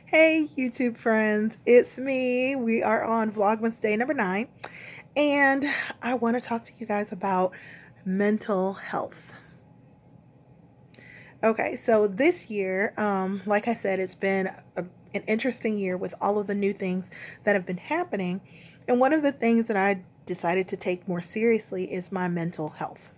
Hey, YouTube friends, it's me. We are on Vlogmas day number 9, and I want to talk to you guys about mental health. Okay, so this year, like I said, it's been an interesting year with all of the new things that have been happening, and one of the things that I decided to take more seriously is my mental health.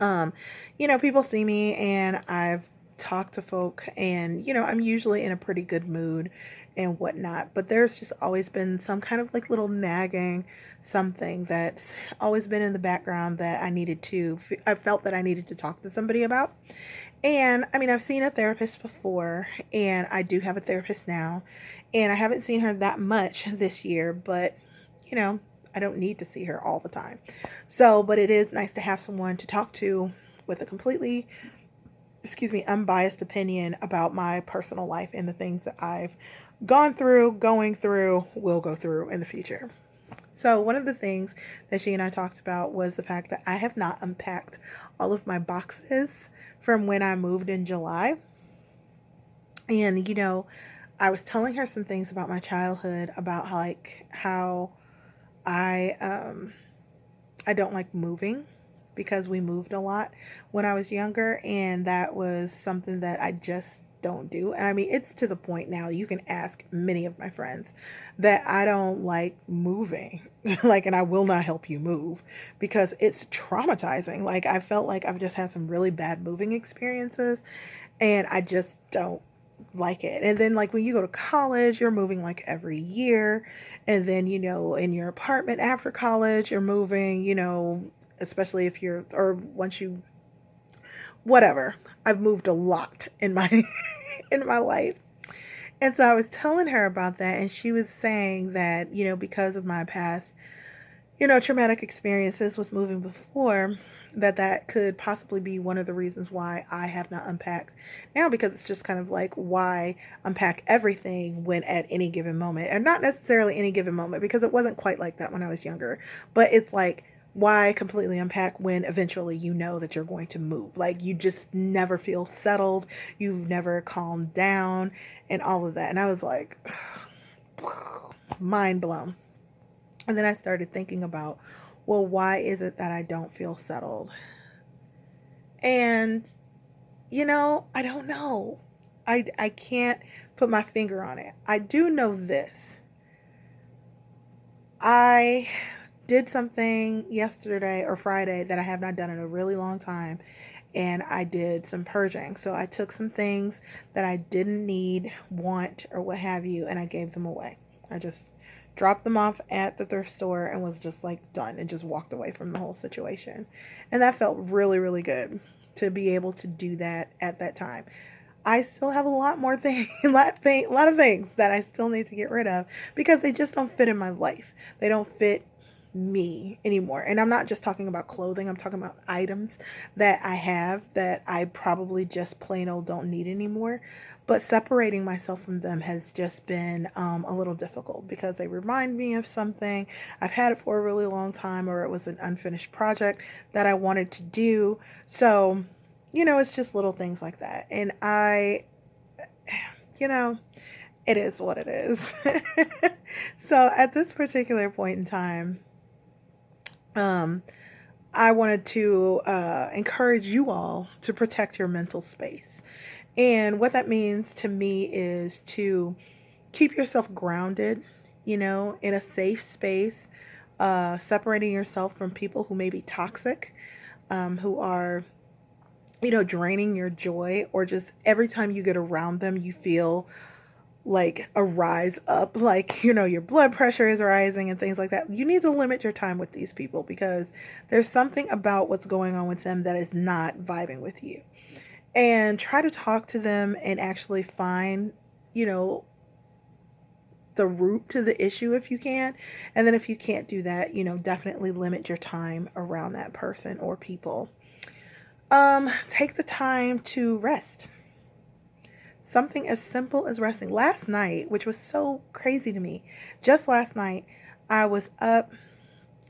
Um, People see me and I've talked to folk, and I'm usually in a pretty good mood and whatnot, but there's just always been some kind of like little nagging something that's always been in the background that I felt that I needed to talk to somebody about. And I mean, I've seen a therapist before, and I do have a therapist now, and I haven't seen her that much this year, but you know, I don't need to see her all the time. So, but it is nice to have someone to talk to with a completely, unbiased opinion about my personal life and the things that I've gone through, going through, will go through in the future. So, one of the things that she and I talked about was the fact that I have not unpacked all of my boxes from when I moved in July. And, I was telling her some things about my childhood, about how I don't like moving because we moved a lot when I was younger, and that was something that I just don't do. And I mean, it's to the point now, you can ask many of my friends that I don't like moving. And I will not help you move because it's traumatizing. Like, I felt like I've just had some really bad moving experiences, and I just don't like it. And then, like, when you go to college, you're moving like every year. And then, in your apartment after college, you're moving, especially if you're, or once you, whatever. I've moved a lot in my in my life. And so I was telling her about that, and she was saying that, because of my past, traumatic experiences with moving before, that could possibly be one of the reasons why I have not unpacked now, because it's just kind of like, why unpack everything when at any given moment, and not necessarily any given moment, because it wasn't quite like that when I was younger, but it's like, why completely unpack when eventually you know that you're going to move? Like, you just never feel settled, you've never calmed down, and all of that. And I was like, mind blown. And then I started thinking about, well, why is it that I don't feel settled? And, I don't know. I can't put my finger on it. I do know this. I did something yesterday or Friday that I have not done in a really long time. And I did some purging. So I took some things that I didn't need, want, or what have you, and I gave them away. I just dropped them off at the thrift store and was just like done, and just walked away from the whole situation. And that felt really, really good to be able to do that at that time. I still have a lot more things, a lot of things that I still need to get rid of because they just don't fit in my life. They don't fit me anymore. And I'm not just talking about clothing, I'm talking about items that I have that I probably just plain old don't need anymore. But separating myself from them has just been a little difficult because they remind me of something. I've had it for a really long time, or it was an unfinished project that I wanted to do. So, it's just little things like that. And you know, it is what it is. So at this particular point in time, um, I wanted to encourage you all to protect your mental space. And what that means to me is to keep yourself grounded, in a safe space, separating yourself from people who may be toxic, who are, draining your joy, or just every time you get around them, you feel like a rise up, like, your blood pressure is rising and things like that. You need to limit your time with these people because there's something about what's going on with them that is not vibing with you. And try to talk to them and actually find, you know, the root to the issue if you can. And then if you can't do that, definitely limit your time around that person or people. Take the time to rest. Something as simple as resting. Last night, which was so crazy to me, just last night, I was up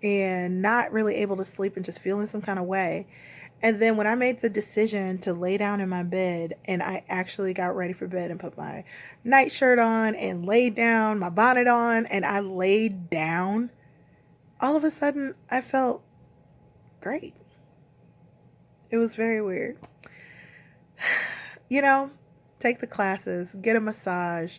and not really able to sleep and just feeling some kind of way. And then when I made the decision to lay down in my bed and I actually got ready for bed and put my nightshirt on and laid down, my bonnet on, and I laid down, all of a sudden I felt great. It was very weird. You know, take the classes, get a massage,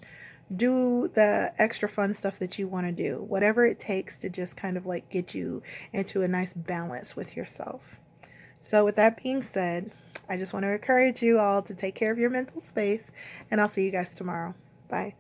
do the extra fun stuff that you want to do, whatever it takes to just kind of like get you into a nice balance with yourself. So, with that being said, I just want to encourage you all to take care of your mental space, and I'll see you guys tomorrow. Bye.